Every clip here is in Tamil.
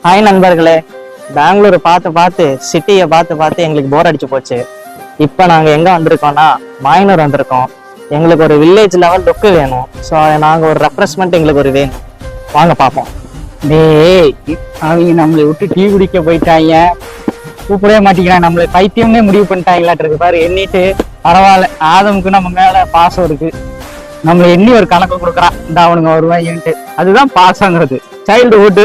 ஹாய் நண்பர்களே, பெங்களூர் பார்த்து பார்த்து சிட்டியை பார்த்து பார்த்து எங்களுக்கு போர் அடிச்சு போச்சு. இப்போ நாங்கள் எங்கே வந்திருக்கோம்னா மாயனூர் வந்திருக்கோம். எங்களுக்கு ஒரு வில்லேஜ் லெவல் லுக்கு வேணும். ஸோ நாங்கள் ஒரு ரெஃப்ரெஷ்மெண்ட் எங்களுக்கு ஒரு வேணும். வாங்க பார்ப்போம். டேய், அவங்க நம்மளை விட்டு டீ குடிக்க போயிட்டாங்க. கூப்பிடவே மாட்டேங்கிறான். நம்மளை பைத்தியம்னே முடிவு பண்ணிட்டாங்களாட்டு இருக்கு பாரு. எண்ணிட்டு பரவாயில்ல, ஆதமுக்கு நம்ம மேல பாசம் இருக்கு. நம்மளை எண்ணி ஒரு கணக்கு கொடுக்குறான். இந்த அவனுங்க வருவாங்கன்ட்டு. அதுதான் பாசங்கிறது. சைல்டுஹுட்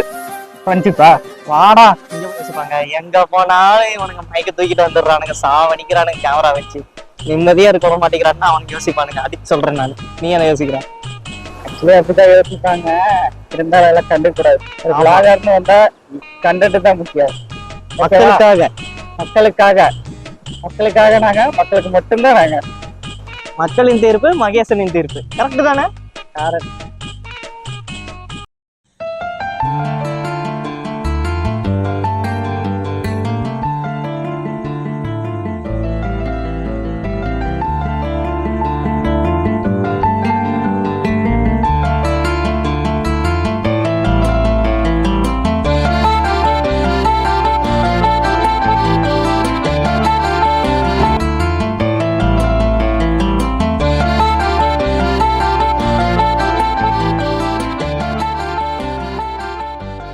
பண்ணிச்சுப்பா. வாடா இங்க பேசிப்பாங்க. எங்க போனாலும் இவனுங்க மைக்க தூக்கிட்டு வந்துடுறானுங்க, சாவணிக்கிறானுங்க கேமரா வச்சு. நிம்மதியா இருக்க மாட்டேங்கிறான்னு அவனுக்கு யோசிப்பானுங்க. அதுக்கு சொல்றேன் நான். நீ என்ன யோசிக்கிறான்? ஆக்சுவலி அப்படிதான் யோசிப்பாங்க. இருந்தாலும் எல்லாம் கண்டுக்கூடாது. விளாகாரன்னு வந்தா கண்டுட்டு தான் முக்கியம். மக்களுக்காக மக்களுக்காக மக்களுக்காக நாங்க மக்களுக்கு மட்டும்தான் நாங்க. மக்களின் தீர்ப்பு மகேசனின் தீர்ப்பு. கரெக்ட் தானே? கரெக்ட்.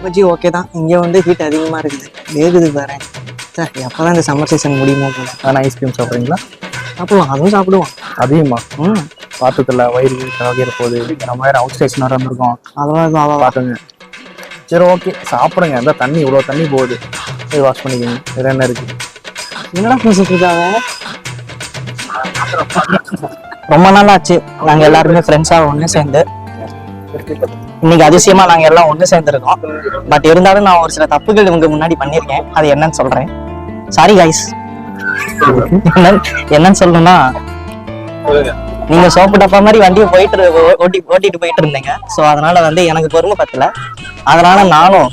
பஜ்ஜி ஓகே தான். இங்கே வந்து ஹீட் அதிகமாக இருக்குது, வேகுது பாரு. சார் எப்போதான் இந்த சம்மர் சீசன் முடியுமோ போல. ஆனால் ஐஸ்கிரீம் சாப்பிட்றீங்களா? சாப்பிடுவோம், அதுவும் சாப்பிடுவோம். அதிகமா பார்த்துக்கல, வயிறு வகையிற போது நம்ம வேறு அவுட் ஸ்டேஷன் வர வந்திருக்கோம். அதெல்லாம் பார்த்துங்க. சரி ஓகே, சாப்பிடுங்க. இந்த தண்ணி இவ்வளோ தண்ணி போகுது, போய் வாஷ் பண்ணிக்கோங்க. வேறு என்ன இருக்குது? என்னடா பேசிட்டு இருக்காங்க? ரொம்ப நாள் ஆச்சு நாங்கள் எல்லாருமே ஃப்ரெண்ட்ஸாக ஒன்று சேர்ந்து. இன்னைக்கு அதிசயமா நாங்க எல்லாம் ஒண்ணு சேர்ந்துருக்கோம். பட் இருந்தாலும் நான் ஒரு சில தப்புகள் இவங்க முன்னாடி பண்ணிருக்கேன். அது என்னன்னு சொல்றேன். Sorry guys. என்னன்னு சொல்லணும்னா, நீங்க சோப்பு டப்பா மாதிரி வண்டியை ஓட்டிட்டு போயிட்டு இருந்தீங்க. ஸோ அதனால வந்து எனக்கு பொறுமை பத்தல. அதனால நானும்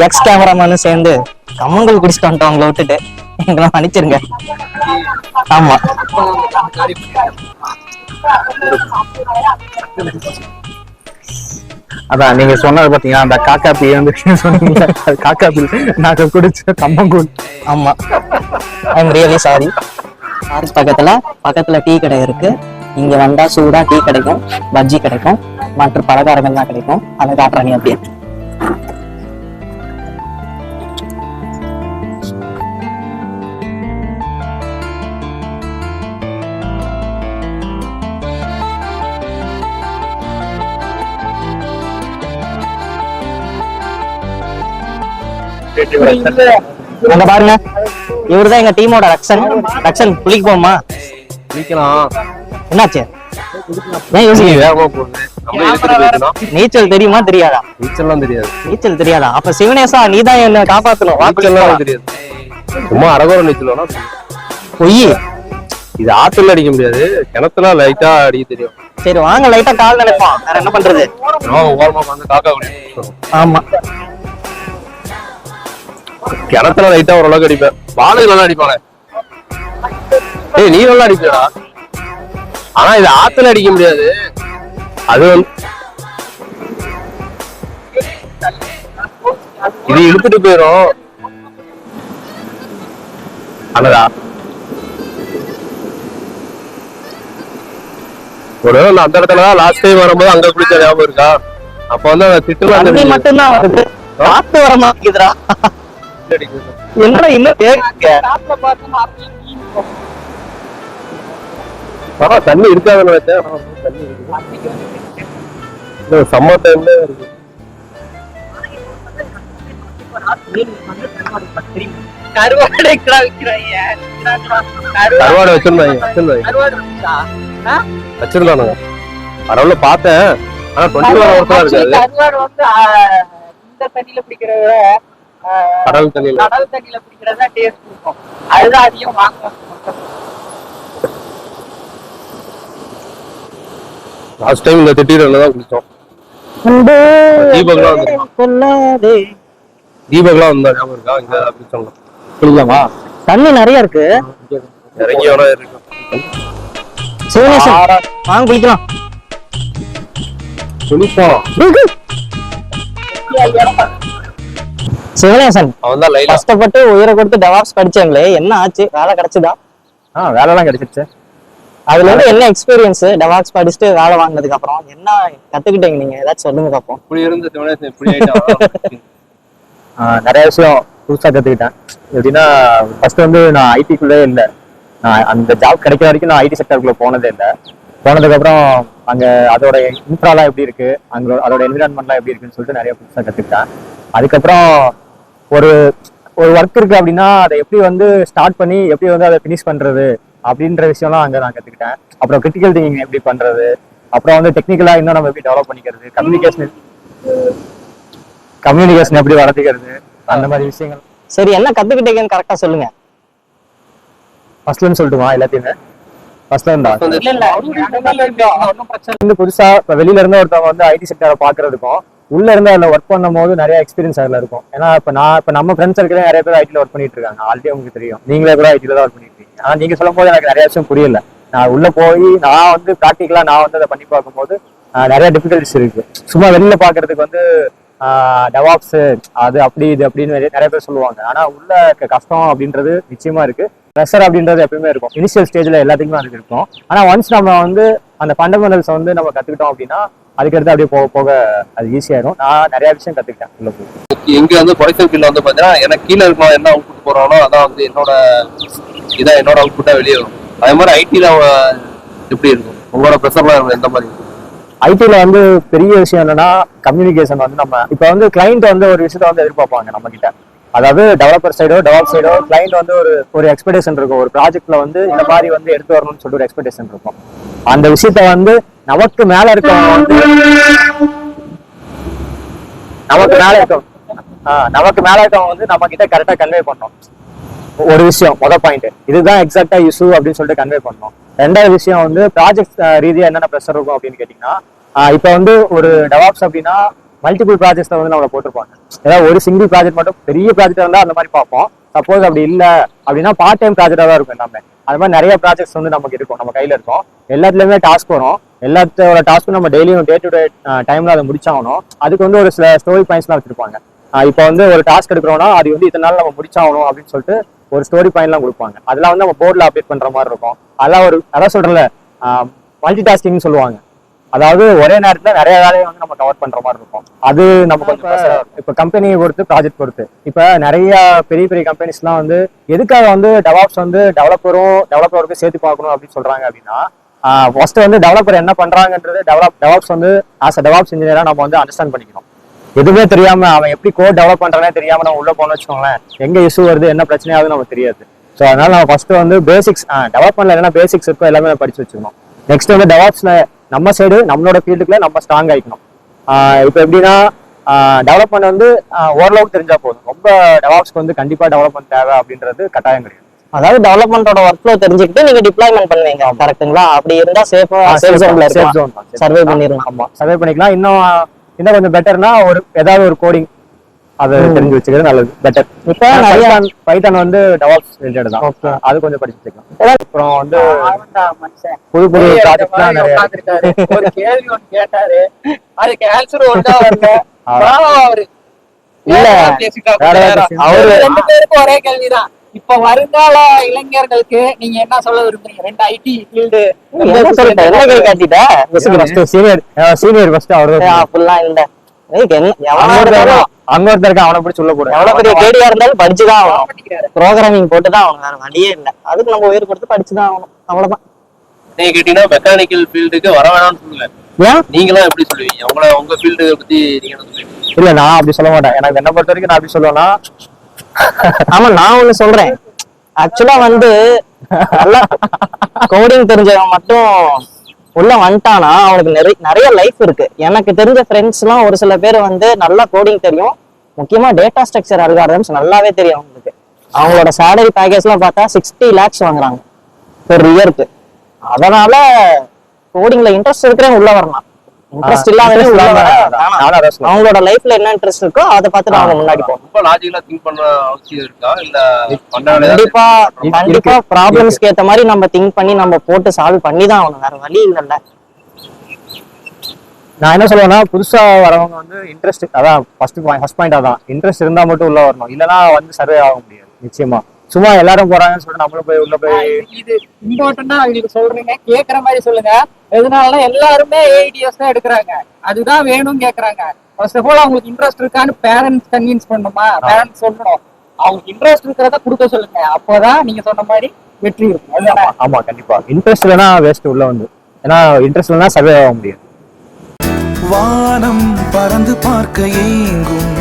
எக்ஸ் கேமராமேனும் சேர்ந்து கம்மங்கல் குடிச்சிட்டு வந்துட்டோம். அவங்களை விட்டுட்டு எங்களை மன்னிச்சிருங்க. ஆமா, அதான் நீங்க சொன்னது பாத்தீங்கன்னா அந்த காக்காப்பி வந்து சொன்னீங்க. காக்காப்பி நாங்க குடிச்ச கம்மங்கூழ். ஆமா, ஐ எம் ரியலி சாரி. பக்கத்துல டீ கடை இருக்கு. இங்க வந்தா சூடா டீ கிடைக்கும், பஜ்ஜி கிடைக்கும், மற்ற பலகாரங்கள் தான் கிடைக்கும். அதை காட்டுறாங்க அப்படியே. அங்க பாருங்க, இவருதான் எங்க டீமோட ரக்ஷன். குளிக்க போமா? குளிக்கலாம். என்னாச்சு? ஏன் யோசிக்கிறீங்க? நீச்சல் தெரியுமா தெரியாதா? நீச்சல்லாம் தெரியாது. நீச்சல் தெரியாதா? அப்ப சிவனேசா நீதான் என்ன காப்பாத்தணும். நீச்சல்லாம் தெரியாது. சும்மா அரகோர நீச்சல் வேணா. பொய். இது ஆத்துல அடிக்க முடியாது, கிணத்துல லைட்டா அடிக்க தெரியும். சரி வாங்க, லைட்டா கால் நினைப்போம். வேற என்ன பண்றது? ஓரமா வந்து காக்கா குடி. ஆமா, கிணத்துல லைட்டா ஓரளவுக்கு அடிப்பேன். பாலுக்கு நல்லா அடிப்பாங்க. ஏய், நீ நல்லா அடிப்பா. ஆனா இது ஆத்துல அடிக்க முடியாது. அது வந்து இது இழுத்துட்டு போயிடும். அண்ணதா ஒரு அந்த இடத்துலதான் லாஸ்ட் டைம் வரும்போது அங்க குளிச்ச ஞாபகம் இருக்கா? அப்ப வந்து அந்த திட்டு மட்டும்தான் வருது, காத்து வர மாட்டேங்குதுடா. என்னடா இன்னும் தண்ணி இருக்காதுன்னு நினைச்சேன். சம்மர் டைம்ல இருக்கு. கருவாடு வச்சிருந்தானுங்க. பரவாயில்ல பார்த்தேன். ஆனா 21 வருஷம் இருக்காது. கடல் தண்ணியில பிடிக்கிறதா டேஸ்ட் இருக்கும். அதுதான் அதிகம் வாங்குவாங்க. லாஸ்ட் டைம் இந்த திட்டில தான் குளிச்சோம். தீபக்லாம் வந்தா ஞாபகம் இருக்கா? இங்க குளிச்சோம். குளிக்கலாமா? தண்ணி நிறைய இருக்கு. இறங்கி வர இருக்கு. சிவனேசன் வாங்க குளிக்கலாம். குளிப்போம். சிவனேசன் அவன் தான் லைலா. கஷ்டப்பட்டு உயிரை கொடுத்து டெவாப்ஸ் படிச்சாங்களே, என்ன ஆச்சு? வேலை கிடைச்சதா? வேலைலாம் கிடைச்சிருச்சு. அதுல இருந்து என்ன எக்ஸ்பீரியன்ஸ்? டெவாப்ஸ் படிச்சுட்டு வேலை வாங்கினதுக்கு அப்புறம் என்ன கத்துக்கிட்டீங்க நீங்க? ஏதாச்சும் சொல்லுங்க பாப்போம். இப்படி இருந்து சிவனேசன் இப்படி ஆயிட்டான். நிறைய விஷயம் புதுசா கத்துக்கிட்டேன். எப்படின்னா ஃபர்ஸ்ட் வந்து நான் ஐடிக்குள்ளே இல்லை. நான் அந்த ஜாப் கிடைக்கிற வரைக்கும் நான் ஐடி செக்டருக்குள்ள போனதே இல்லை. போனதுக்கு அப்புறம் அங்க அதோட இன்ஃப்ராலாம் எப்படி இருக்கு, அங்க அதோட என்விரான்மெண்ட்லாம் எப்படி இருக்குன்னு சொல்லிட்டு நிறைய புதுசா கத்துக்கிட்டேன். அதுக்கப்புறம் ஒரு ஒரு ஒர்க் இருக்கு அப்படின்னா அதை எப்படி வந்து ஸ்டார்ட் பண்ணி எப்படி வந்து அதை ஃபினிஷ் பண்றது அப்படின்ற விஷயம்லாம் அங்க நான் கத்துக்கிட்டேன். அப்புறம் கிரிட்டிக்கல் திங்கிங் எப்படி பண்றது, அப்புறம் வந்து டெக்னிக்கலா இன்னும் நம்ம எப்படி டெவலப் பண்ணிக்கிறது, கம்யூனிகேஷன் எப்படி வளர்த்துக்கிறது, அந்த மாதிரி விஷயங்கள். சரி, என்ன கத்துக்கிட்டீங்கன்னு கரெக்டா சொல்லுங்க. ஃபர்ஸ்ட்ல இருந்து சொல்லட்டுமா எல்லாத்தையுமே? ஃபர்ஸ்ட்ல இருந்தா வந்து புதுசா இப்ப வெளியில இருந்து ஒருத்தவங்க வந்து ஐடி செக்டரை பாக்குறதுக்கும் உள்ள இருந்து அதுல ஒர்க் பண்ணும் போது நிறைய எக்ஸ்பீரியன்ஸ் அதுல இருக்கும். ஏன்னா இப்ப நம்ம ஃப்ரெண்ட்ஸ் சர்க்கிளே நிறைய பேர் ஐடில ஒர்க் பண்ணிட்டு இருக்காங்க. ஆல்ரெடி உங்களுக்கு தெரியும், நீங்களே கூட ஐடில தான் ஒர்க் பண்ணிட்டு இருக்கீங்க. ஆனா நீங்க சொல்லும் போது எனக்கு நிறைய விஷயம் புரியல. நான் உள்ள போய் நான் வந்து ப்ராக்டிக்கலா நான் வந்து அதை பண்ணி பார்க்கும்போது நிறைய டிஃபிகல்ட்டிஸ் இருக்கு. சும்மா வெளியில பாக்குறதுக்கு வந்து டெவாப்ஸ் அது அப்படி இது அப்படின்னு நிறைய பேர் சொல்லுவாங்க. ஆனா உள்ள கஷ்டம் அப்படின்றது நிச்சயமா இருக்கு. ப்ரெஷர் அப்படின்றது எப்பயுமே இருக்கும். இனிஷியல் ஸ்டேஜ்ல எல்லாத்துக்குமே அதுக்கு இருக்கும். ஆனா ஒன்ஸ் நம்ம வந்து அந்த ஃபண்டமெண்டல்ஸ் வந்து நம்ம கத்துக்கிட்டோம் அப்படின்னா அதுக்கடுத்து அப்படியே போக போக அது ஈஸியாயிரும். நான் நிறைய விஷயம் கத்துக்கிட்டேன் உள்ள போய். இங்க வந்து ப்ரொடக்ஷன் ஃபீல்ட்ல வந்து பாத்தீங்கன்னா எனக்கு கீழே இருக்கணும் என்ன அவுட்புட் போறானோ அதான் வந்து என்னோட அவுட்புட்டா வெளியே வரும். அதே மாதிரி ஐடில எப்படி இருக்கும் உங்களோட ப்ரெஷர்லாம் எந்த மாதிரி இருக்கும்? ஐடில வந்து பெரிய விஷயம் என்னன்னா கம்யூனிகேஷன் வந்து நம்ம இப்ப வந்து கிளைண்ட் வந்து ஒரு விஷயத்த வந்து எதிர்பார்ப்பாங்க நம்ம கிட்ட. அதாவது டெவலப்பர் சைடோ டெவலப் சைடோ கிளைண்ட் வந்து ஒரு எக்ஸ்பெக்டேஷன் இருக்கும். ஒரு ப்ராஜெக்ட்ல வந்து இந்த மாதிரி வந்து எடுத்து வரணும்னு சொல்லிட்டு ஒரு எக்ஸ்பெக்டேஷன் இருக்கும். அந்த விஷயத்த வந்து நமக்கு மேல இருக்கவங்க வந்து நமக்கு மேல இருக்கவங்க வந்து நம்ம கிட்ட கரெக்டா கன்வே பண்ணோம். ஒரு விஷயம் பாயிண்ட் இதுதான் எக்ஸாக்டா இஷ்யூ அப்படின்னு சொல்லிட்டு கன்வே பண்ணோம். ரெண்டாவது விஷயம் வந்து ப்ராஜெக்ட் ரீதியா என்னென்ன ப்ரெஷர் இருக்கும் அப்படின்னு கேட்டீங்கன்னா இப்ப வந்து ஒரு டெவாப்ஸ் அப்படின்னா மல்டிபிள் ப்ராஜெக்ட்ஸ் வந்து நம்மள போட்டிருப்பாங்க. ஏதாவது ஒரு சிங்கிள் ப்ராஜெக்ட் மட்டும் பெரிய ப்ராஜெக்ட் இருந்தா அந்த மாதிரி பார்ப்போம். சப்போஸ் அப்படி இல்லை அப்படின்னா பார்ட் டைம் ப்ராஜெக்டா தான் இருக்கும் எல்லாமே. அது மாதிரி நிறைய ப்ராஜெக்ட்ஸ் வந்து நமக்கு இருக்கும், நம்ம கையில இருக்கும். எல்லாத்துலயுமே டாஸ்க் வரும். எல்லாத்தோட டாஸ்க்கும் நம்ம டெய்லியும் டே டு டே டைம்ல அதை முடிச்சாகணும். அதுக்கு வந்து ஒரு சில ஸ்டோரி பாயிண்ட்ஸ்லாம் வச்சிருப்பாங்க. இப்போ வந்து ஒரு டாஸ்க் எடுக்கிறோம்னா அது வந்து இத்தனை நாள் நம்ம முடிச்சாகணும் அப்படின்னு சொல்லிட்டு ஒரு ஸ்டோரி பாயிண்ட்லாம் கொடுப்பாங்க. அதெல்லாம் வந்து நம்ம போர்டில் அப்டேட் பண்ற மாதிரி இருக்கும். அதெல்லாம் அதான் சொல்றேன்ல மல்டி டாஸ்கிங் சொல்லுவாங்க. அதாவது ஒரே நேரத்துல நிறைய வேலையை வந்து நம்ம கவர் பண்ற மாதிரி இருக்கும். அது நம்ம இப்ப கம்பெனியை பொறுத்து ப்ராஜெக்ட் பொறுத்து இப்ப நிறைய பெரிய பெரிய கம்பெனிஸ்லாம் வந்து எதுக்காக வந்து டெவாப்ஸ் வந்து டெவலப்பருக்கு சேர்த்து பார்க்கணும் அப்படின்னு சொல்றாங்க அப்படின்னா ஃபர்ஸ்ட் வந்து டெவலப்பர் என்ன பண்றாங்கன்றது டெவாப்ஸ் வந்து ஆஸ் அ டெவாப்ஸ் இன்ஜினியரா நம்ம வந்து அண்டர்ஸ்டாண்ட் பண்ணிக்கணும். எதுவுமே தெரியாம அவன் எப்படி கோட் டெவலப் பண்றானே தெரியாம நம்ம உள்ள போனோம்னு வச்சுக்கோங்களேன், எங்க இஷ்யூ வருது என்ன பிரச்சனையாவது நமக்கு தெரியாது. ஸோ அதனால நம்ம ஃபர்ஸ்ட் வந்து பேசிக்ஸ் டெவலப்மெண்ட்ல என்ன பேசிக்ஸ் இருக்கோ எல்லாமே படிச்சு வச்சுக்கணும். நெக்ஸ்ட் வந்து டெவாப்ஸ்ல நம்ம சைடு நம்மளோட ஃபீல்டுக்குள்ள நம்ம ஸ்ட்ராங் ஆயிக்கணும். இப்போ எப்படின்னா டெவலப்மெண்ட் வந்து ஓரளவுக்கு தெரிஞ்சா போதும். ரொம்ப டெவாப்ஸ்க்கு வந்து கண்டிப்பா டெவலப்மெண்ட் தேவை அப்படின்றது கட்டாயம் கிடையாது. அதாவது டெவலப்மெண்டோட ஒர்க் ஃப்ளோ தெரிஞ்சுக்கிட்டு நீங்க டிப்ளாய்மெண்ட் பண்ணுவீங்க, கரெக்ட்டுங்களா? அப்படி இருந்தா சேஃப் ஜோன்ல இருக்கலாம், சர்வே பண்ணிடலாம். ஆமா, சர்வே பண்ணிக்கலாம். இன்னும் கொஞ்சம் பெட்டர்னா ஏதாவது ஒரு கோடிங் அதை தெரிஞ்சு வச்சுக்கிறது நல்லது, பெட்டர். இப்போ நிறைய பைத்தான் வந்து டெவாப்ஸ் ரிலேட்டட் தான். ஓகே, அது கொஞ்சம் படிச்சு வச்சுக்கலாம். அப்புறம் வந்து புது புது ப்ராஜெக்ட்லாம் நிறைய ஒரு கேள்வி ஒன்று கேட்டாரு, அதுக்கு ஆன்சர் ஒன்றா வரல. அவரு இல்ல அவரு ரெண்டு பேருக்கும் ஒரே கேள்விதான். இப்ப வருங்கால இளைஞர்களுக்கு நீங்க என்ன சொல்ல விரும்புறீங்க? ரெண்டு ஐடி ஃபீல்டு சீனியர் ஃபர்ஸ்ட் அவரு அப்படிலாம் இல்ல. அங்க ஒருத்தருக்கு அவனை பிடிச்சி உள்ள போடுறேன். எவ்வளவு பெரிய கேடியா இருந்தாலும் படிச்சுதான் ஆகணும். ப்ரோக்ராமிங் போட்டுதான் ஆகணும், வேற வழியே இல்லை. அதுக்கு நம்ம உயிர் கொடுத்து படிச்சுதான் ஆகணும், அவ்வளவுதான். நீங்க கேட்டீங்கன்னா மெக்கானிக்கல் ஃபீல்டுக்கு வர வேணாம்னு சொல்லுங்க. ஏன் நீங்களாம் எப்படி சொல்லுவீங்க? உங்க ஃபீல்டு பத்தி நீங்க என்ன சொல்லுவீங்க? இல்ல, நான் அப்படி சொல்ல மாட்டேன். எனக்கு என்ன பொறுத்த வரைக்கும் நான் அப்படி சொல்லுவேன்னா, ஆமா, நான் ஒண்ணு சொல்றேன். ஆக்சுவலா வந்து நல்லா கோடிங் தெரிஞ்சவன் மட்டும் உள்ள வந்துட்டானா அவனுக்கு நிறைய லைஃப் இருக்கு. எனக்கு தெரிஞ்ச ஃப்ரெண்ட்ஸ் எல்லாம் ஒரு சில பேர் வந்து நல்லா கோடிங் தெரியும், முக்கியமா டேட்டா ஸ்ட்ரக்சர் அல்காரிதம்ஸ் நல்லாவே தெரியும் அவங்களுக்கு. அவங்களோட சேலரி பேக்கேஜ் எல்லாம் பார்த்தா 60 lakhs வாங்குறாங்க பெர் இயருக்கு. அதனால கோடிங்ல இன்ட்ரெஸ்ட் இருக்கிறவங்க உள்ள வரலாம், இன்ட்ரெஸ்ட் இல்லாதவங்க உள்ள வரலாம். அவங்களோட லைஃப்ல என்ன இன்ட்ரெஸ்ட் இருக்கோ அதை பார்த்துட்டு அவங்க முன்னாடி போகும். ரொம்ப லாஜிக்கலா திங்க் பண்ண அவசியம் இருக்கா? இல்ல கண்டிப்பா ப்ராப்ளம்ஸ்க்கு ஏத்த மாதிரி நம்ம திங்க் பண்ணி நம்ம போட்டு சால்வ் பண்ணி தான் ஆகணும், வேற வழி இல்லைல்ல. நான் என்ன சொல்லுவேன்னா புதுசா வரவங்க வந்து இன்ட்ரெஸ்ட், அதான் ஃபர்ஸ்ட் பாயிண்ட், அதான் இன்ட்ரெஸ்ட் இருந்தா மட்டும் உள்ள வரணும், இல்லைன்னா வந்து சர்வே ஆக முடியாது நிச்சயமா. சும்மா எல்லாரும் போறாங்கன்னு சொல்லிட்டு நம்மளும் போய் உள்ள போய் இது இம்பார்ட்டண்டா அவங்களுக்கு சொல்றீங்க, கேக்குற மாதிரி சொல்லுங்க. எதனால எல்லாருமே ஏஐடிஎஸ் தான் எடுக்கிறாங்க, அதுதான் வேணும்னு கேக்குறாங்க. ஃபர்ஸ்ட் ஆஃப் ஆல் அவங்களுக்கு இன்ட்ரெஸ்ட் இருக்கான்னு பேரண்ட்ஸ் கன்வின்ஸ் பண்ணணுமா? பேரண்ட்ஸ் சொல்லணும் அவங்களுக்கு இன்ட்ரெஸ்ட் இருக்கிறத கொடுக்க சொல்லுங்க, அப்போதான் நீங்க சொன்ன மாதிரி வெற்றி இருக்கும். அதுதானே? ஆமா கண்டிப்பா. இன்ட்ரெஸ்ட் இல்லைன்னா வேஸ்ட் உள்ள வந்து, ஏன்னா இன்ட்ரெஸ்ட் இல்லைன்னா சர்வே ஆக முடியாது. வானம் பறந்து பார்க்க ஏங்கும்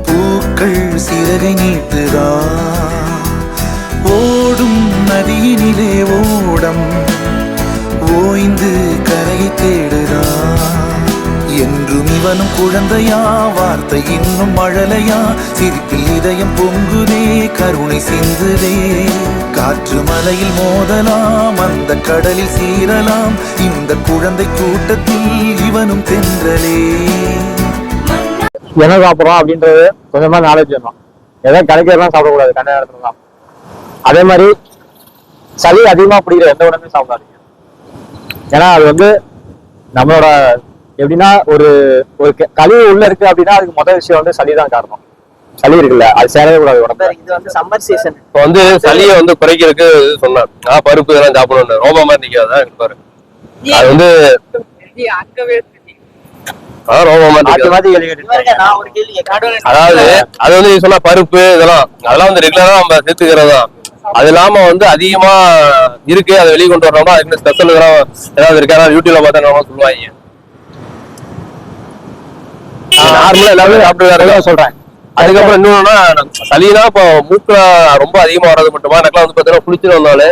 பூக்கள் சிறகை நீட்டுதா, ஓடும் நதியினிலே ஓடம் ஓய்ந்து கரையை தேடுதா, என்றும் இவனும் குழந்தையா, வார்த்தை இன்னும் மழலையா, சிரிப்பில் இதயம் பொங்குதே, கருணை சிந்துதே, காற்று மலையில் மோதலாம், அந்த கடலில் சீரலாம், இந்த குழந்தை கூட்டத்தில் இவனும் தென்றலே. என்ன சாப்பிட்றோம் அப்படின்றது கொஞ்சமா நாலேஜ் வேணும். எதாவது கிடைக்கிறதெல்லாம் சாப்பிடக்கூடாது கண்ட நேரத்துல தான். அதே மாதிரி சளி அதிகமா பிடிக்கிற எந்த உடனே சாப்பிடாதீங்க. ஏன்னா அது வந்து நம்மளோட எப்படின்னா ஒரு ஒரு கழிவு உள்ள இருக்கு அப்படின்னா அதுக்கு முதல் விஷயம் வந்து சளி தான் காரணம். சளி இருக்குல்ல, அது சேரவே கூடாது உடம்பு. இது வந்து சம்மர் சீசன். இப்போ வந்து சளியை வந்து குறைக்கிறதுக்கு சொன்னார், பருப்பு இதெல்லாம் சாப்பிடணும், ரோபா மாதிரி நிக்காதான் பாரு. அது வந்து ரோபா மாதிரி நான் ஒரு கேள்வி கேட்கிறேன். அதாவது அது வந்து நீ சொன்ன பருப்பு அதெல்லாம் வந்து ரெகுலரா நம்ம சேர்த்துக்கிறது தான். அது இல்லாம வந்து அதிகமா இருக்கு, அதை வெளியே கொண்டு வரோம்னா அதுக்கு ஸ்பெஷல் ஏதாவது இருக்கு. அதாவது யூடியூப்ல பார்த்தா நம்ம சொல்லுவாங்க, நார்மலா எல்லாமே சாப்பிட்டு சொல்றேன். அதுக்கப்புறம் இன்னொன்னா சளினா இப்போ மூக்குல ரொம்ப அதிகமா வர்றது மட்டுமா, எனக்குலாம் வந்து பாத்தீங்கன்னா குளிச்சுட்டு வந்தாலே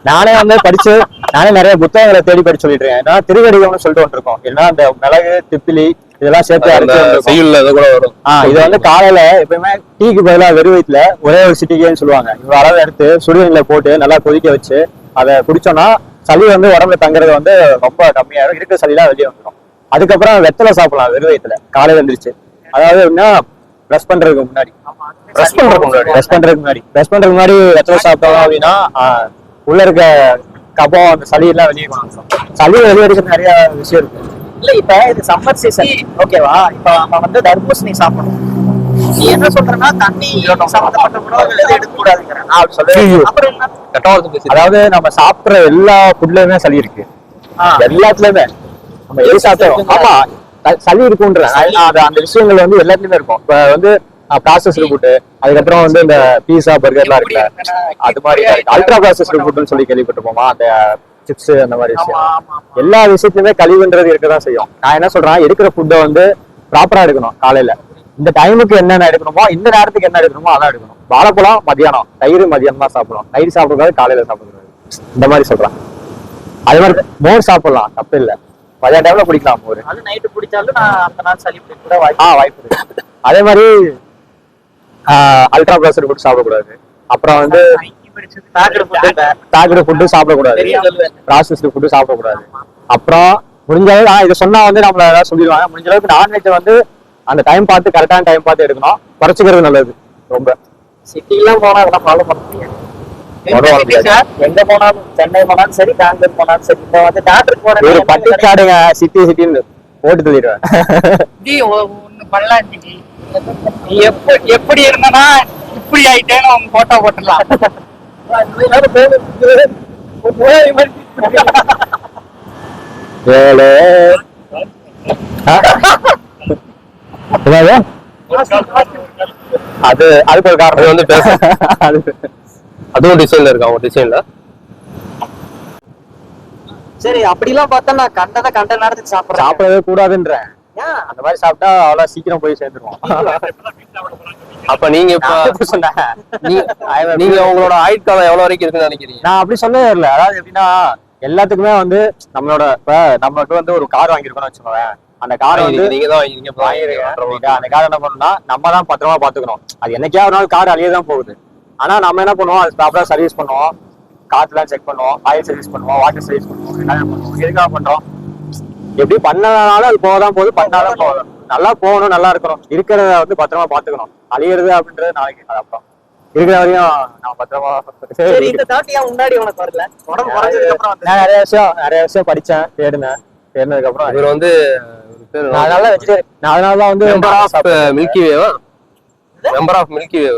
நானே வந்து படிச்சு நானே நிறைய புத்தகங்களை தேடி படிச்சு சொல்லிட்டு இருக்கேன். திருவடிகம்னு சொல்லிட்டு வந்துருக்கோம். ஏன்னா அந்த மிளகு திப்பிலி இதெல்லாம் சேர்த்து செய்யுள்ள கூட வரும். இது வந்து காலையில எப்பயுமே டீக்கு பதிலாக வெறும் வயிற்றுல ஒரே ஒரு சிட்டிகேன்னு சொல்லுவாங்க. இவ்வளவு அளவு எடுத்து சுடுதண்ணில போட்டு நல்லா கொதிக்க வச்சு அதை குடிச்சோம்னா சளி வந்து உடம்புல தங்குறது வந்து ரொம்ப கம்மியாயிரும், இருக்கிற சளிலாம் வெளியே வந்துடும். அதுக்கப்புறம் வெத்தலை சாப்பிடலாம் வெறும் வயிற்றுல காலையில எழுந்திரிச்சு. அதாவது எப்படின்னா ப்ரெஸ் பண்றதுக்கு முன்னாடி வெத்தலை சாப்பிட்டோம் அப்படின்னா உள்ள இருக்க கபம் அந்த சளி எல்லாம் வெளியே வந்துடும். சளி வெளியே எடுக்கிற நிறைய விஷயம் இருக்கு. இல்ல இப்ப இது சம்மர் சீசன் ஓகேவா, இப்ப நம்ம வந்து தர்பூசணி சாப்பிடணும். நீ என்ன சொல்றன்னா தண்ணி சம்பந்தப்பட்ட உணவுகள் எதுவும் எடுக்க கூடாதுங்கிற நான் அப்படி சொல்றேன். அப்புறம் என்ன, அதாவது நம்ம சாப்பிடுற எல்லா ஃபுட்லயுமே சளி இருக்கு, எல்லாத்துலயுமே நம்ம எது சாப்பிட்டோம் ஆமா சளி இருக்குன்ற அந்த விஷயங்கள் வந்து எல்லாத்துலயுமே இருக்கும். இப்ப வந்து ப்ராசஸ்டு ஃபுட்டு, அதுக்கப்புறம் வந்து இந்த பீஸா பர்கர்லாம் இருக்குல்ல, அது மாதிரி அல்ட்ரா ப்ராசஸ்டு ஃபுட்னு சொல்லி கேள்விப்பட்டிருப்போமா, அந்த சிப்ஸ் அந்த மாதிரி விஷயம். எல்லா விஷயத்துலயுமே கழிவுன்றது இருக்கதான் செய்யும். நான் என்ன சொல்றேன், எடுக்கிற ஃபுட்டை வந்து ப்ராப்பரா எடுக்கணும். காலையில இந்த டைமுக்கு என்னென்ன எடுக்கணுமோ, இந்த நேரத்துக்கு என்ன எடுக்கணுமோ அதான் எடுக்கணும். வாழைப்பழம் மதியானம், தயிர் மதியானம் தான் சாப்பிடணும், நைட் சாப்பிடக்கூடாது, காலையில சாப்பிடக்கூடாது, இந்த மாதிரி சொல்றேன். அதே மாதிரி மோர் சாப்பிடலாம், தப்பு இல்லை, மதியான டைம்ல குடிக்கலாம் மோர். அது நைட்டு குடிச்சாலும் நான் அந்த நாள் சளி பிடிக்க கூட வாய்ப்பு இருக்கு. அதே மாதிரி அல்ட்ரா ப்ராசஸ்டு ஃபுட் சாப்பிடக்கூடாது. அப்புறம் வந்து பேக்கடு ஃபுட்டு சாப்பிடக்கூடாது, ப்ராசஸ்டு ஃபுட்டு சாப்பிடக்கூடாது. அப்புறம் முடிஞ்ச அளவுக்கு இதை சொன்னா வந்து நம்மள ஏதாவது சொல்லிடுவாங்க, முடிஞ்ச அளவுக்கு நான்வெஜ் வந்து அந்த டைம் பார்த்து கரெக்டான டைம் பார்த்து எடுக்கணும், குறைச்சிக்கிறது நல்லது. ரொம்ப சிட்டிலாம் போனா அதெல்லாம் ஃபாலோ பண்ண முடியாது. எங்க போனாலும், சென்னை போனாலும் சரி, பெங்களூர் போனாலும் சரி, இப்ப வந்து டாக்டர் போற ஒரு பட்டிக்காடுங்க சிட்டின்னு போட்டு சொல்லிடுவேன். எப்படி இருந்தனா இப்படி ஆயிட்டேன்னு அவங்க போட்டோ போட்டுடலாம். அது அதுக்கு ஒரு காரணம் வந்து பேச அதுவும் டிசைன்ல இருக்கு, அவங்க டிசைன்ல. சரி அப்படிலாம் பார்த்தா நான் கண்ட நேரத்துக்கு சாப்பிடவே கூடாதுன்றேன். அந்த மாதிரி சாப்பிட்டா அவ்வளவு சீக்கிரம் போய் சேர்ந்துருவோம். அப்ப நீங்க நீங்க உங்களோட ஆயுட்காலம் எவ்வளவு வரைக்கும் இருக்குன்னு நினைக்கிறீங்க? நான் அப்படி சொல்லவே இல்லை. அதாவது எப்படின்னா எல்லாத்துக்குமே வந்து நம்மளோட இப்ப நம்மளுக்கு வந்து ஒரு கார் வாங்கிருக்கோம்னு வச்சுக்கோங்க, அந்த காரை வந்து நீங்க தான் வாங்கிருக்கீங்க. அந்த காரை என்ன பண்ணணும்னா நம்ம தான் பத்திரமா பாத்துக்கணும். அது என்னைக்கா ஒரு நாள் கார் அழியதான் போகுது. ஆனா நம்ம என்ன பண்ணுவோம், அது ப்ராப்பரா சர்வீஸ் பண்ணுவோம், காத்துலாம் செக் பண்ணுவோம், ஆயில் சர்வீஸ் பண்ணுவோம், வாட்டர் சர்வீஸ் பண்ணுவோம், எல்லாமே பண்ணுவோம். எதுக்காக பண்றோம், எப்படி பண்ணனாலும் அது போகதான் போகுது, பண்ணாலும் போதும். நல்லா போகணும், நல்லா இருக்கணும், இருக்கிறத வந்து பத்திரமா பாத்துக்கணும். அழியிறது அப்படின்றது நாளைக்கு அப்புறம் இருக்கிற வரையும் நான் பத்திரமா சரி இந்த தாட் ஏன் முன்னாடி உனக்கு வரல? உடம்பு குறைஞ்சதுக்கு அப்புறம் வந்து நான் நிறைய விஷயம் படிச்சேன், தேடினதுக்கு அப்புறம் இவர் வந்து நான் அதனால வெஜிடேரியன். நான் அதனாலதான் வந்து மில்கி வேவா மெம்பர் ஆஃப் மில்கி வே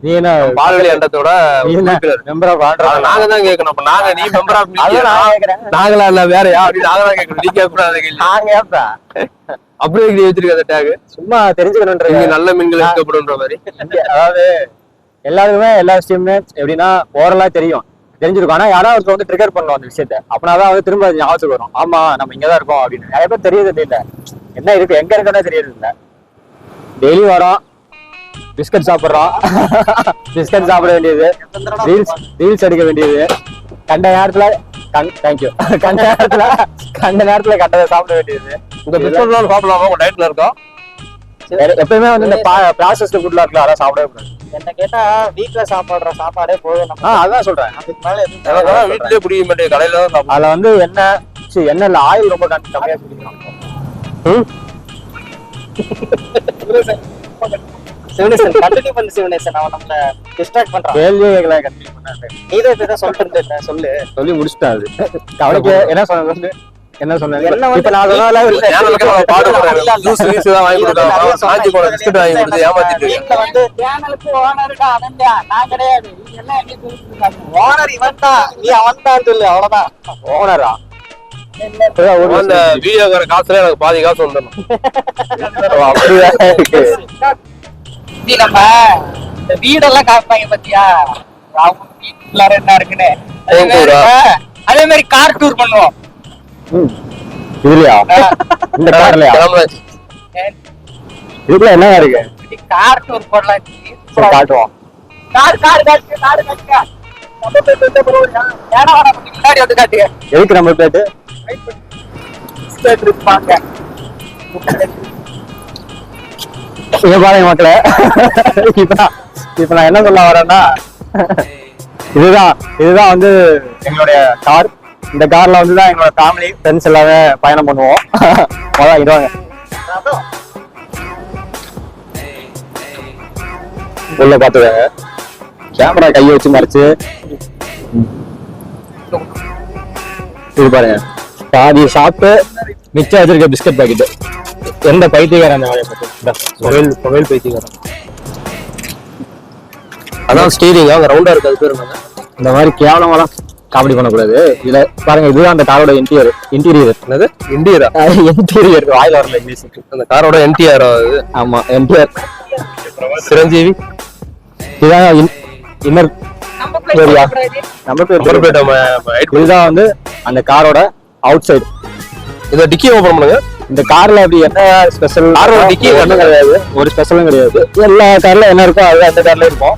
நீ என்ன பால்வெளி அண்டத்தோட மெம்பர் ஆஃப் ஆர்டர் நாங்க தான் கேட்கணும். அப்ப நாங்க நீ மெம்பர் ஆஃப் மில்கி அதான் நான் கேக்குறேன். நாங்களா இல்ல வேறயா அப்படின்னு நாங்க தான் கேட்கணும். நீ கேட்க கூடாது கேள்வி. நான் கேட்பேன். அப்படியே இப்படி வச்சிருக்க அந்த டேக் சும்மா தெரிஞ்சுக்கணும்ன்ற இங்க நல்ல மீன்கள் எடுக்கப்படுன்ற மாதிரி. அதாவது எல்லாருக்குமே எல்லா விஷயமுமே எப்படின்னா ஓரலா தெரிஞ்சிருக்கும். ஆனா யாராவது ஒருத்தர் வந்து ட்ரிகர் பண்ணுவோம் அந்த விஷயத்த. அப்படின்னா வந்து திரும்ப அது ஞாபகத்துக்கு வரும். ஆமா நம்ம இங்கதான் இருக்கோம் அப்படின்னு. நிறைய பேர் தெரியுது இல்ல, என்ன இருக்கு எங்க இருக்குன்னு தெரியுது இல்ல. டெய்லி வரோம், பிஸ்கட் சாப்பிடுறோம், பிஸ்கட் சாப்பிட வேண்டியது, ரீல்ஸ் எடுக்க வேண்டியது, கண்ட நேரத்துல தேங்க்யூ கண்ட நேரத்துல கண்டதை சாப்பிட வேண்டியது. இந்த பிஸ்கட் சாப்பிடலாமா உங்க டயட்ல இருக்கா? எப்பயுமே வந்து இந்த ப்ராசஸ்டு ஃபுட்லாம் இருக்குல்ல அதெல்லாம் சாப்பிடவே கூடாது. என்ன கேட்டா வீட்டுல சாப்பிடுற சாப்பாடே போதும் நம்ம. அதான் சொல்றேன். அதுக்கு மேல எதுவும் எனக்கு வீட்லயே பிடிக்க மாட்டேன், கடையில தான் சாப்பிடுவேன். அதுல வந்து எண்ணெய்ல ஆயில் ரொம்ப கம்மியா குடிக்கணும். சிவனேசன் கண்டினியூ பண்ணு சிவனேசன். அவன் நம்மள டிஸ்ட்ராக்ட் பண்றான். கேள்வியே கேட்கல, கண்டினியூ பண்ணாரு. நீதான் இப்பதான் சொல்லிட்டு இருந்த சொல்லி முடிச்சிட்டாரு. அவனுக்கு என்ன சொன்னது என்ன சொன்னது என்ன வந்து இப்ப நான் சொன்னதெல்லாம் சேனலுக்கு நம்ம பாடு போடுறோம். ஜூஸ் கீஸ் தான் வாங்கி கொடுத்தோம். காஞ்சி போன பிஸ்கட் வாங்கி கொடுத்து ஏமாத்திட்டு இருக்கேன். வீட்டுல வந்து சேனலுக்கு ஓனருடா அவன்டா, நான் கிடையாது. நீ எல்லாம் என்ன சொல்லிட்டு இருக்காங்க? ஓனர் இவன் தான், நீ அவன் தான் சொல்லு, அவ்வளவுதான். ஓனரா அந்த வீடியோக்கார காசுல எனக்கு பாதி காசு வந்துடணும். அப்படிதான் இருக்கு. நீ நம்ம இந்த வீடெல்லாம் காப்பாங்க பாத்தியா, அவங்க வீட்டுல என்ன இருக்குன்னு. அதே மாதிரி கார் டூர் பண்ணுவோம். இதுலயா இந்த கார்லயா இதுல என்ன இருக்கு கார் டூர் போடலாம். சரி, காட்டுவோம். முன்னாடி வந்து காட்டுங்க. எதுக்கு நம்ம பிளேட்டு இங்க பாருங்க மக்களே. இப்ப நான் என்ன சொல்ல வரேன்னா இதுதான் வந்து எங்களுடைய கார். இந்த கார்ல வந்துதான் எங்களோட ஃபேமிலி ஃப்ரெண்ட்ஸ் எல்லாமே பயணம் பண்ணுவோம். அதான் இதுவாங்க உள்ள பாத்துக்காங்க. கேமரா கையை வச்சு மறைச்சு இது பாருங்க. பாதி சாப்பிட்டு மிச்சம் வச்சிருக்க பிஸ்கட் பாக்கெட். எந்த பைத்தியக்காரன் அந்த வேலையை பார்த்து மொபைல் பைத்தியக்காரன். அதான் ஸ்டீரிங் அவங்க ரவுண்டா இருக்கு. அது பேர் என்னங்க? இந்த மாதிரி கேவலமாலாம் காமெடி பண்ணக்கூடாது. இதுல பாருங்க, இதுதான் அந்த காரோட இன்டீரியர். என்னது இன்டீரியரா? இன்டீரியர் வாயில வரல இங்கிலீஷ். அந்த காரோட என்டிஆர். ஆமா என்டிஆர். சிரஞ்சீவி இதுதான் இன்னர் ஏரியா. நம்ம பேர் இதுதான் வந்து அந்த காரோட அவுட் சைடு. இதை டிக்கி ஓபன் பண்ணுங்க. இந்த கார்ல அப்படி என்ன ஸ்பெஷல்? காரோட டிக்கி ஒன்றும் கிடையாது, ஒரு ஸ்பெஷலும் கிடையாது. எல்லா கார்ல என்ன இருக்கோ அது அந்த கார்ல இருக்கும்.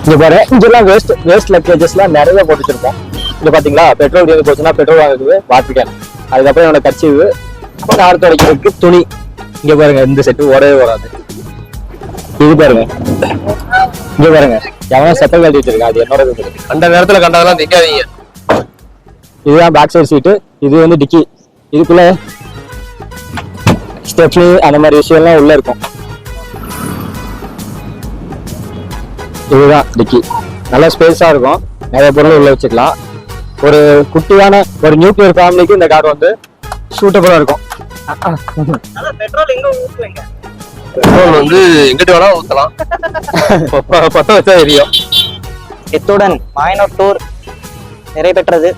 இங்க பாரு, இதெல்லாம் வேஸ்ட் லக்கேஜஸ்லாம் நிறைய போட்டு வச்சிருப்போம். இங்க பாத்தீங்களா, பெட்ரோல் தீர்ந்து போச்சுன்னா பெட்ரோல் வாங்குறது, வாட்டர் கேன், அதுக்கப்புறம் என்னோட கர்ச்சீவு, கார் துடைக்கிறதுக்கு துணி. இங்க பாருங்க, இந்த செட்டு ஓடவே வராது. இது பாருங்க, இங்க பாருங்க, எவன் செப்பல் கட்டி வச்சிருக்கா, அது என்னோட. அந்த நேரத்துல கண்டதெல்லாம் திங்காதீங்க. இதுதான் பேக் சைடு சீட்டு. இது வந்து டிக்கி. இதுக்குள்ள ஸ்டெப்னி அந்த மாதிரி விஷயம்லாம் உள்ள இருக்கும். இதுதான் டிக்கி. நல்லா ஸ்பேஸா இருக்கும், நிறைய பொருள் உள்ள வச்சுக்கலாம். ஒரு குட்டியான ஒரு நியூக்ளியர் ஃபேமிலிக்கு இந்த கார் வந்து சூட்டபுளா இருக்கும். பெட்ரோல் எங்க ஊத்துவீங்க? பெட்ரோல் வந்து எங்கிட்ட வேணா ஊத்தலாம். பத்த வச்சா எரியும். இத்துடன் மாயனூர் டூர் நிறைவு பெற்றது.